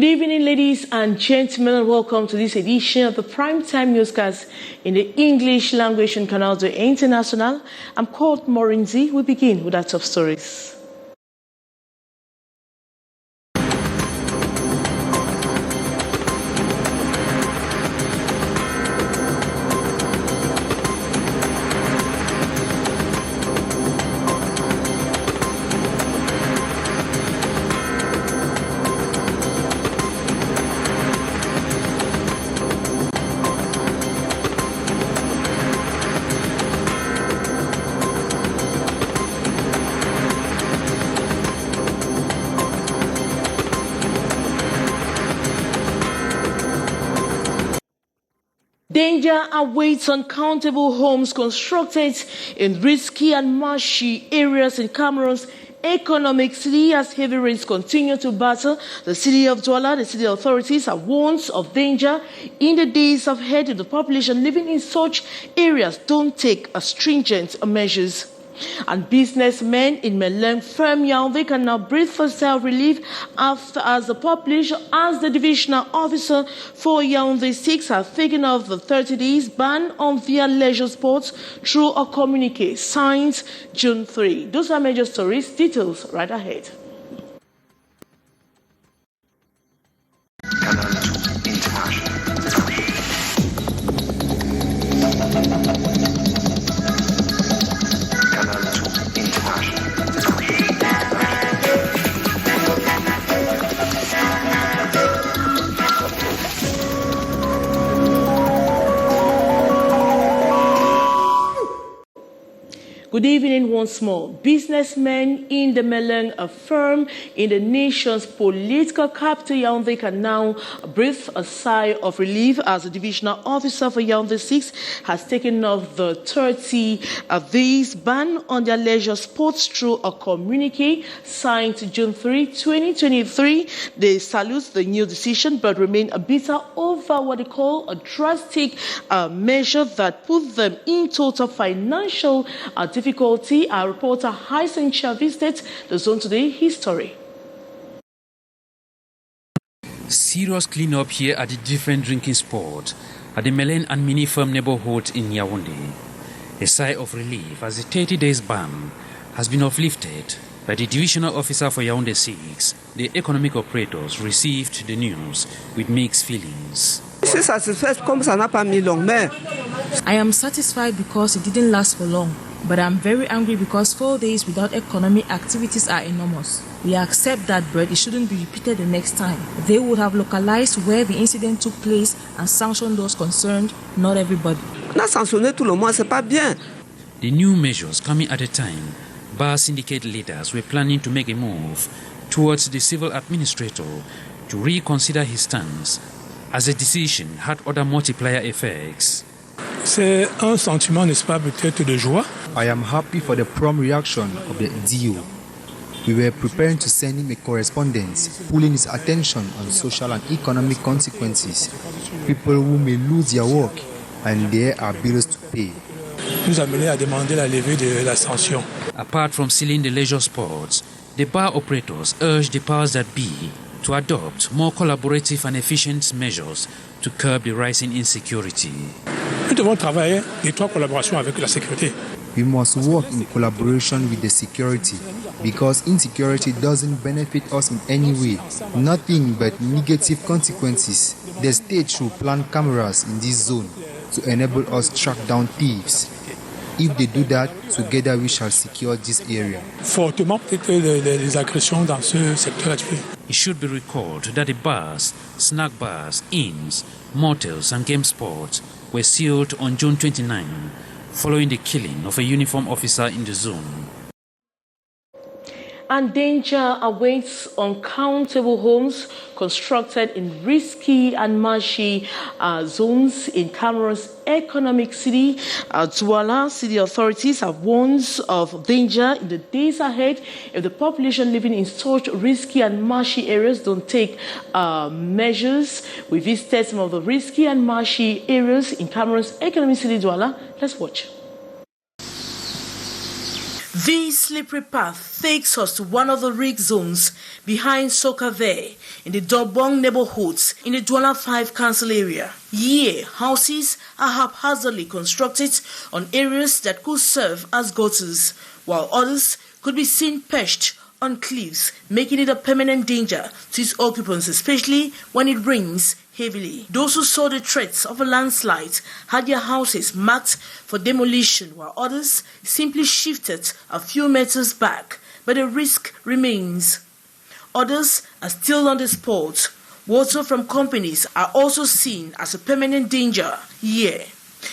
evening, ladies and gentlemen, and welcome to this edition of the Primetime Newscast in the English language on Canal International. I'm called Morinzi. We begin with our top stories. Danger awaits uncountable homes constructed in risky and marshy areas in Cameroon's economic city as heavy rains continue to batter the city of Douala. The city authorities are warned of danger in the days ahead if the population living in such areas don't take stringent measures. And businessmen in Meleng firm Yaoundé can now breathe for self-relief as the divisional officer for Yaoundé 6 have taken off the 30 days ban on their leisure sports through a communique signed June 3. Those are major stories. Details right ahead. Good evening once more. Businessmen in the Meleng, a firm in the nation's political capital, Yaoundé, can now breathe a sigh of relief as the divisional officer for Yaoundé 6 has taken off the 30 days ban on their leisure sports through a communique signed June 3, 2023. They salute the new decision but remain bitter over what they call a drastic measure that put them in total financial difficulty. Our reporter Hyson Chia visited the zone today. His story. Serious cleanup here at the different drinking spot at the Melen and Mini Firm neighborhood in Yaoundé. A sigh of relief as the 30 days ban has been uplifted by the divisional officer for Yaoundé 6. The economic operators received the news with mixed feelings. I am satisfied because it didn't last for long, but I'm very angry because 4 days without economic activities are enormous. We accept that, but it shouldn't be repeated the next time. They would have localized where the incident took place and sanctioned those concerned, not everybody. The new measures coming at a time bar syndicate leaders were planning to make a move towards the civil administrator to reconsider his stance, as the decision had other multiplier effects. C'est un sentiment, n'est-ce pas, peut-être de joie. I am happy for the prompt reaction of the DO. We were preparing to send him a correspondence, pulling his attention on social and economic consequences. People who may lose their work and there are bills to pay. Nous amener à demander la levée de la sanction. Apart from sealing the leisure sports, the bar operators urged the powers that be to adopt more collaborative and efficient measures to curb the rising insecurity. Nous devons travailler d'étroite collaboration avec la sécurité. We must work in collaboration with the security because insecurity doesn't benefit us in any way. Nothing but negative consequences. The state should plant cameras in this zone to enable us to track down thieves. If they do that, together we shall secure this area. Fortement peut-être les agressions dans ce secteur d'activité. It should be recalled that the bars, snack bars, inns, motels and game spots were sealed on June 29, following the killing of a uniformed officer in the zone. And danger awaits uncountable homes constructed in risky and marshy zones in Cameroon's economic city. Douala city authorities have warned of danger in the days ahead if the population living in such risky and marshy areas don't take measures. We visited some of the risky and marshy areas in Cameroon's economic city, Douala. Let's watch. This slippery path takes us to one of the risk zones behind SOCIETE in the Dobong neighborhoods in the Douala 5 council area. Here, houses are haphazardly constructed on areas that could serve as gutters, while others could be seen perched on cliffs, making it a permanent danger to its occupants, especially when it rains heavily. Those who saw the threats of a landslide had their houses marked for demolition, while others simply shifted a few meters back, but the risk remains. Others are still on the spot. Water from companies are also seen as a permanent danger here.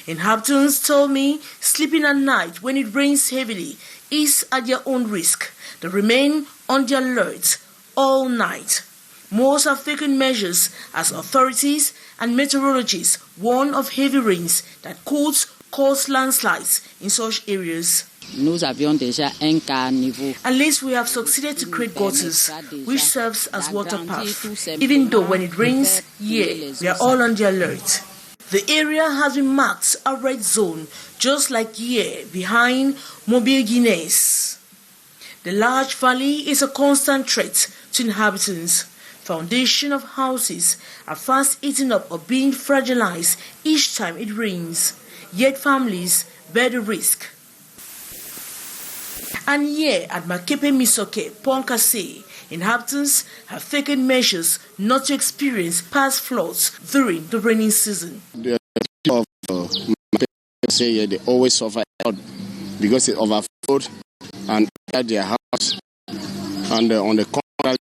Inhabitants tell me sleeping at night when it rains heavily is at their own risk. They remain on the alert all night. Most have taken measures as authorities and meteorologists warn of heavy rains that could cause landslides in such areas. At least we have succeeded to create gutters, which serves as water path. Even though when it rains, we are all on the alert. The area has been marked a red zone, just like here behind Mobile Guinness. The large valley is a constant threat to inhabitants. Foundation of houses are fast eaten up or being fragilized each time it rains, yet families bear the risk. And here at Makepe Misoke, Ponkase, inhabitants have taken measures not to experience past floods during the rainy season. The of say they always suffer because it overflowed and their house, and on the contrary,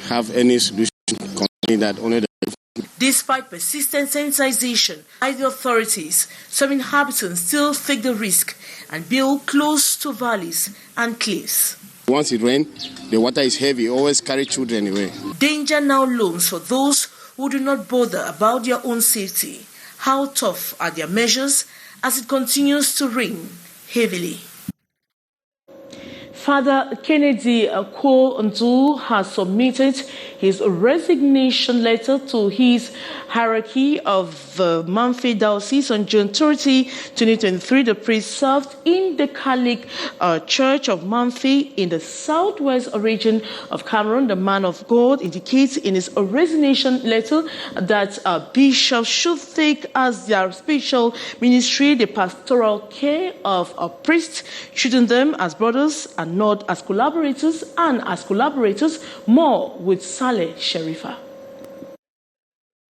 have any solution concerning that only the. Despite persistent sensitization by the authorities, some inhabitants still take the risk and build close to valleys and cliffs. Once it rains, the water is heavy, always carry children away. Danger now looms for those who do not bother about their own safety. How tough are their measures as it continues to rain heavily? Father Kennedy Ndu has submitted his resignation letter to his hierarchy of the Mamfe Diocese on June 30, 2023. The priest served in the Catholic Church of Mamfe in the southwest region of Cameroon. The man of God indicates in his resignation letter that bishops should take as their special ministry the pastoral care of priests, treating them as brothers and not as collaborators, and as collaborators more with Saleh Sharifa.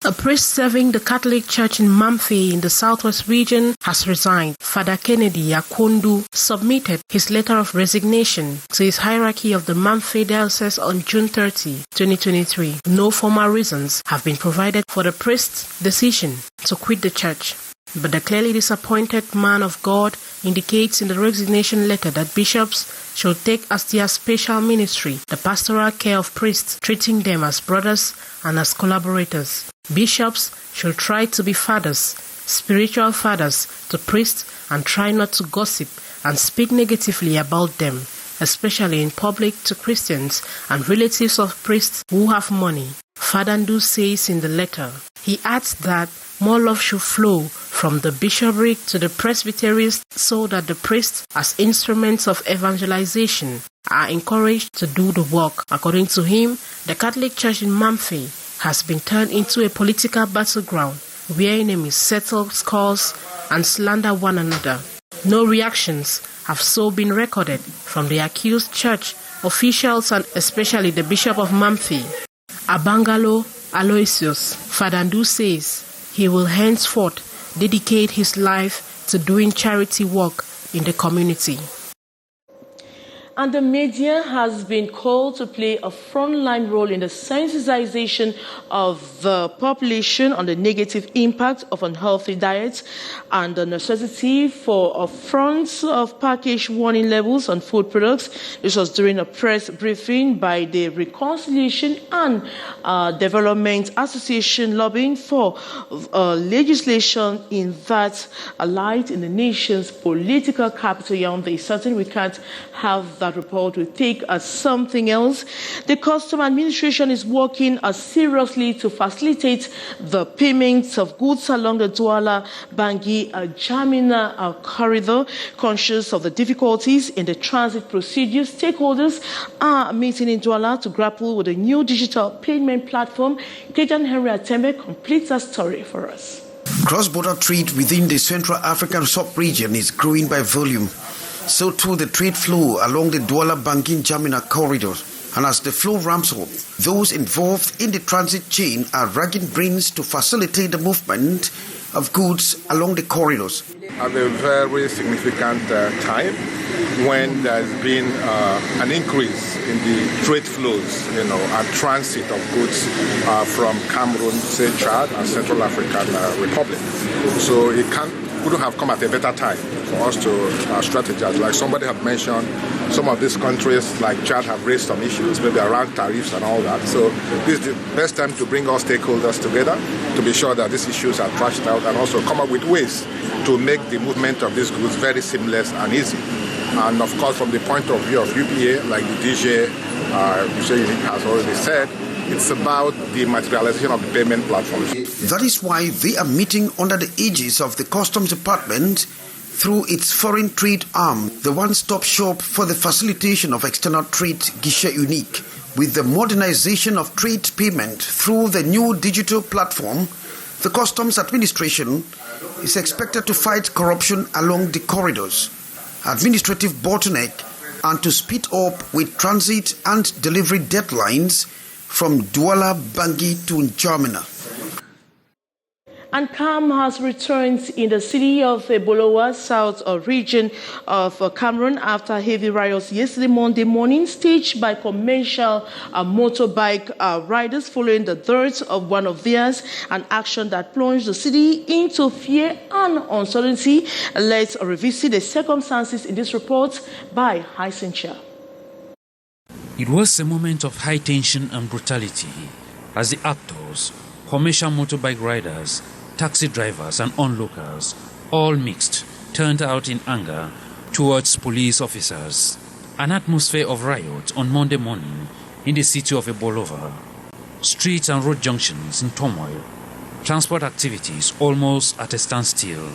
A priest serving the Catholic Church in Mamfe in the southwest region has resigned. Father Kennedy Ndu submitted his letter of resignation to his hierarchy of the Mamfe Diocese on June 30, 2023. No formal reasons have been provided for the priest's decision to quit the church. But the clearly disappointed man of God indicates in the resignation letter that bishops should take as their special ministry the pastoral care of priests, treating them as brothers and as collaborators. Bishops should try to be fathers, spiritual fathers to priests, and try not to gossip and speak negatively about them, especially in public to Christians and relatives of priests who have money. Father Ndu says in the letter. He adds that more love should flow from the bishopric to the presbyteries so that the priests, as instruments of evangelization, are encouraged to do the work. According to him, the Catholic Church in Mamfe has been turned into a political battleground where enemies settle scores and slander one another. No reactions have so been recorded from the accused church officials and especially the Bishop of Mamfe, Abangalo Aloysius. Father Ndu says he will henceforth dedicate his life to doing charity work in the community. And the media has been called to play a frontline role in the sensitization of the population on the negative impact of unhealthy diets and the necessity for a front of package warning labels on food products. This was during a press briefing by the Reconciliation and Development Association lobbying for legislation in that light in the nation's political capital. Yaoundé. Certainly we can't have that that report we take as something else. The Customs Administration is working seriously to facilitate the payments of goods along the Douala-Bangui-Jamina corridor. Conscious of the difficulties in the transit procedure, stakeholders are meeting in Douala to grapple with a new digital payment platform. Kejan Henry Atembe completes that story for us. Cross-border trade within the Central African sub-region is growing by volume. So too the trade flow along the Douala-Bangui-Jamina corridor. And as the flow ramps up, those involved in the transit chain are racking brains to facilitate the movement of goods along the corridors. At a very significant time when there's been an increase in the trade flows, and transit of goods from Cameroon, say Chad, and Central African Republic. So it couldn't have come at a better time for us to strategize. Like somebody had mentioned, some of these countries like Chad have raised some issues, maybe around tariffs and all that. So this is the best time to bring all stakeholders together to be sure that these issues are thrashed out and also come up with ways to make the movement of these goods very seamless and easy. And of course, from the point of view of UPA, like the DJ has already said, it's about the materialization of the payment platforms. That is why they are meeting under the aegis of the Customs Department through its foreign trade arm, the one-stop shop for the facilitation of external trade, Guichet Unique. With the modernization of trade payment through the new digital platform, the Customs Administration is expected to fight corruption along the corridors, administrative bottleneck, and to speed up with transit and delivery deadlines from Douala-Bangui to N'Djamena. And calm has returned in the city of Bolowa, south region of Cameroon, after heavy riots yesterday Monday morning, staged by commercial motorbike riders following the death of one of theirs, an action that plunged the city into fear and uncertainty. Let's revisit the circumstances in this report by Haisincha. It was a moment of high tension and brutality as the actors, commercial motorbike riders, taxi drivers and onlookers, all mixed, turned out in anger towards police officers. An atmosphere of riot on Monday morning in the city of Ebolova. Streets and road junctions in turmoil. Transport activities almost at a standstill.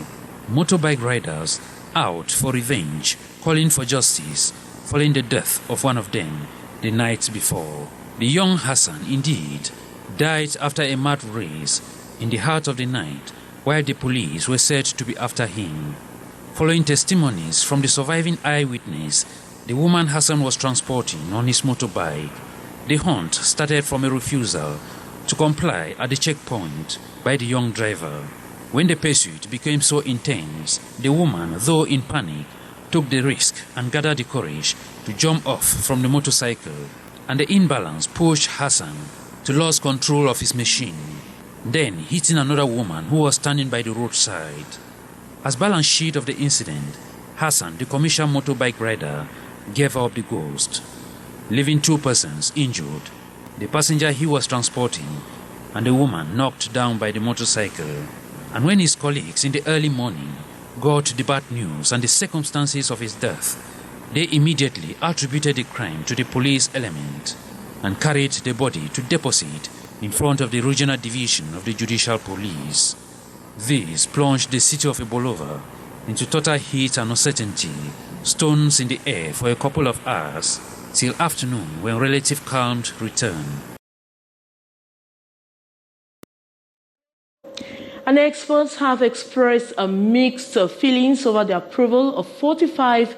Motorbike riders out for revenge, calling for justice, following the death of one of them the night before. The young Hassan, indeed, died after a mad race in the heart of the night, while the police were said to be after him. Following testimonies from the surviving eyewitness, the woman Hassan was transporting on his motorbike. The hunt started from a refusal to comply at the checkpoint by the young driver. When the pursuit became so intense, the woman, though in panic, took the risk and gathered the courage to jump off from the motorcycle, and the imbalance pushed Hassan to lose control of his machine, then hitting another woman who was standing by the roadside. As balance sheet of the incident, Hassan, the commercial motorbike rider, gave up the ghost, leaving two persons injured, the passenger he was transporting and the woman knocked down by the motorcycle. And when his colleagues in the early morning got the bad news and the circumstances of his death, they immediately attributed the crime to the police element and carried the body to deposit in front of the regional division of the judicial police. This plunged the city of Ebolova into total heat and uncertainty, stones in the air for a couple of hours, till afternoon when relative calm returned. And experts have expressed mixed feelings over the approval of 45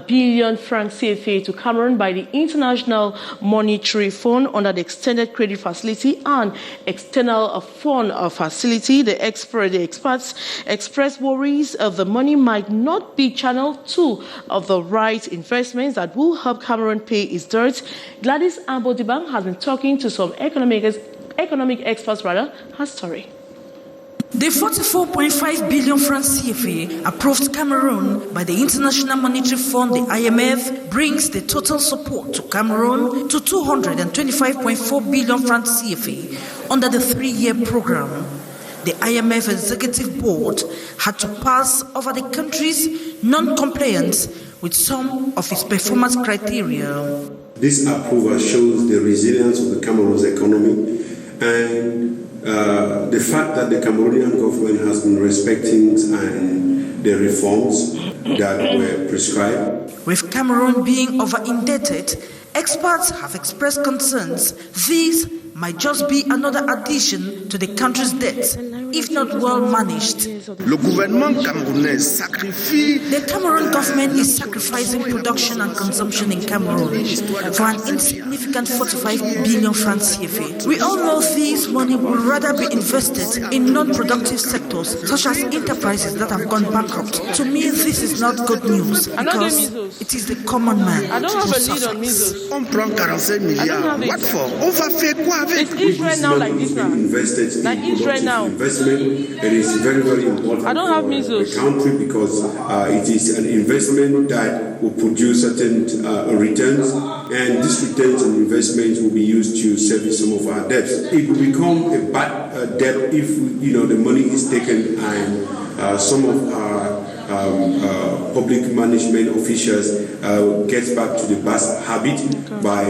billion franc CFA to Cameroon by the International Monetary Fund under the Extended Credit Facility and External Fund Facility. The experts expressed worries of the money might not be channeled to the right investments that will help Cameroon pay its debts. Gladys Ambodibang has been talking to some economic experts. Her story. The 44.5 billion francs CFA approved Cameroon by the International Monetary Fund, the IMF, brings the total support to Cameroon to 225.4 billion francs CFA under the 3-year program. The IMF Executive Board had to pass over the country's non-compliance with some of its performance criteria. This approval shows the resilience of the Cameroon's economy and the fact that the Cameroonian government has been respecting the reforms that were prescribed. With Cameroon being over-indebted, experts have expressed concerns these might just be another addition to the country's debt, if not well managed. Le gouvernement camerounais sacrifie. The Cameroon government is sacrificing production and consumption in Cameroon for an insignificant 45 billion francs CFA. We all know this money would rather be invested in non-productive sectors, such as enterprises that have gone bankrupt. To me, this is not good news, because it is the common man who suffers. On prend 45 milliards. What for? On va faire quoi avec? It's Israel now like this now. Like Israel now. Investment, it is very, very important I don't have for measles. the country because it is an investment that will produce certain returns, and these returns and investments will be used to service some of our debts. It will become a bad debt if the money is taken and some of our public management officials gets back to the bad habit by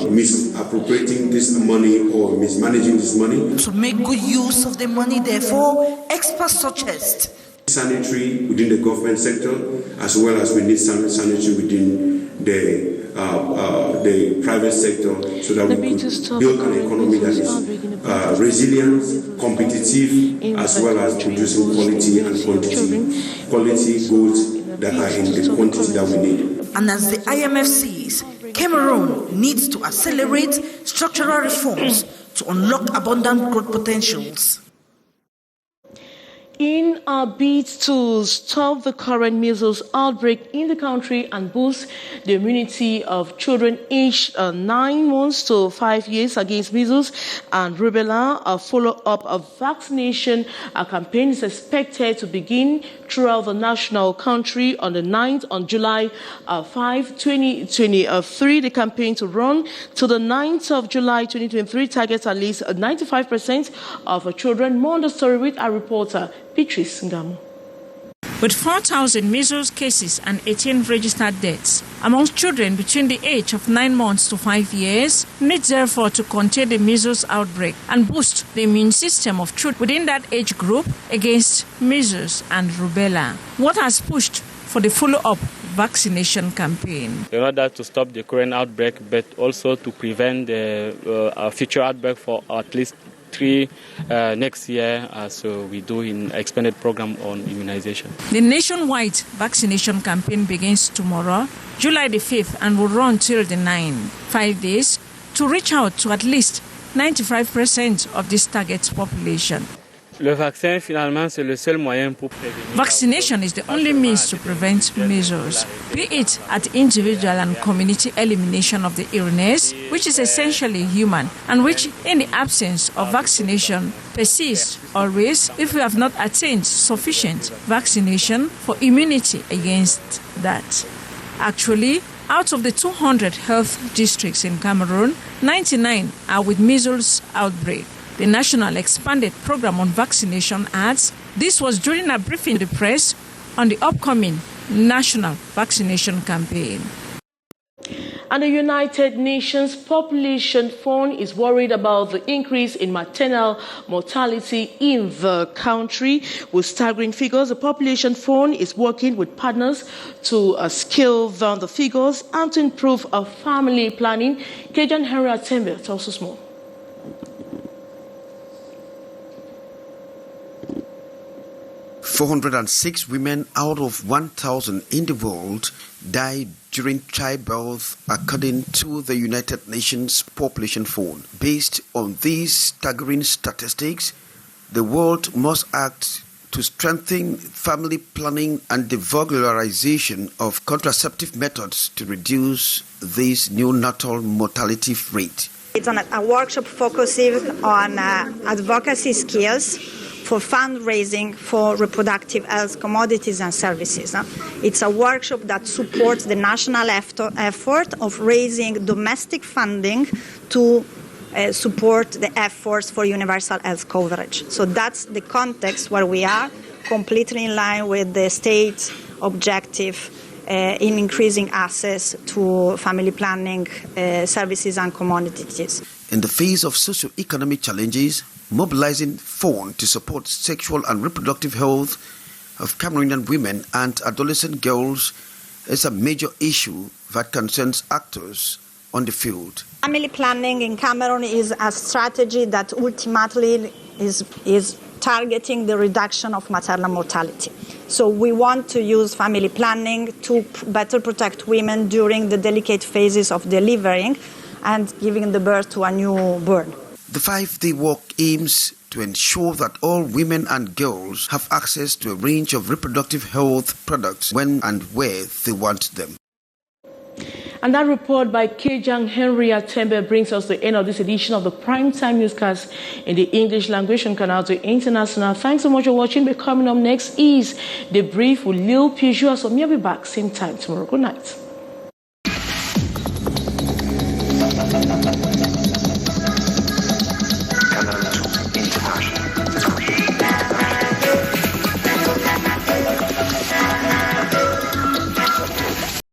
misappropriating this money or mismanaging this money. To make good use of the money, therefore, experts suggest sanitary within the government sector, as well as we need sanitary within the private sector, so that we could build an economy that is resilient, competitive, as well as producing quality and quality goods that are in the quantity that we need. And as the IMF sees, Cameroon needs to accelerate structural reforms to unlock abundant growth potentials. In our bid to stop the current measles outbreak in the country and boost the immunity of children aged 9 months to 5 years against measles and rubella, a follow-up of vaccination campaign is expected to begin throughout the national country on the 9th on July 5, 2023. The campaign to run to the 9th of July 2023 targets at least 95% of children. More on the story with our reporter, Beatrice Ngamo. With 4,000 measles cases and 18 registered deaths amongst children between the age of 9 months to 5 years, needs therefore to contain the measles outbreak and boost the immune system of children within that age group against measles and rubella. What has pushed for the follow-up vaccination campaign? In order to stop the current outbreak, but also to prevent the future outbreak for at least 3 next year, so we do an expanded program on immunization. The nationwide vaccination campaign begins tomorrow, July the 5th, and will run till the 9th, 5 days, to reach out to at least 95% of this target population. Le vaccin, finalement, c'est le seul moyen pour prévenir. Vaccination is the only means to prevent measles, be it at individual and community elimination of the illness, which is essentially human, and which, in the absence of vaccination, persists always if we have not attained sufficient vaccination for immunity against that. Actually, out of the 200 health districts in Cameroon, 99 are with measles outbreak. The national expanded program on vaccination adds this was during a briefing to the press on the upcoming national vaccination campaign. And the United Nations Population Fund is worried about the increase in maternal mortality in the country. With staggering figures, the Population Fund is working with partners to scale down the figures and to improve family planning. Kejan Henry Atembe tells us more. 406 women out of 1,000 in the world died during childbirth, according to the United Nations Population Fund. Based on these staggering statistics, the world must act to strengthen family planning and the vulgarization of contraceptive methods to reduce this neonatal mortality rate. It's a workshop focusing on advocacy skills for fundraising for reproductive health commodities and services. It's a workshop that supports the national effort of raising domestic funding to support the efforts for universal health coverage. So that's the context where we are, completely in line with the state objective in increasing access to family planning services and commodities. In the face of socio-economic challenges, mobilizing funds to support sexual and reproductive health of Cameroonian women and adolescent girls is a major issue that concerns actors on the field. Family planning in Cameroon is a strategy that ultimately is targeting the reduction of maternal mortality. So we want to use family planning to better protect women during the delicate phases of delivering and giving the birth to a newborn. The 5-day walk aims to ensure that all women and girls have access to a range of reproductive health products when and where they want them. And that report by Kejang Henry Atembe brings us to the end of this edition of the Primetime Newscast in the English language from Canal to International. Thanks so much for watching. But coming up next is The Brief with Lil Peugeot. So me will be back same time tomorrow. Good night.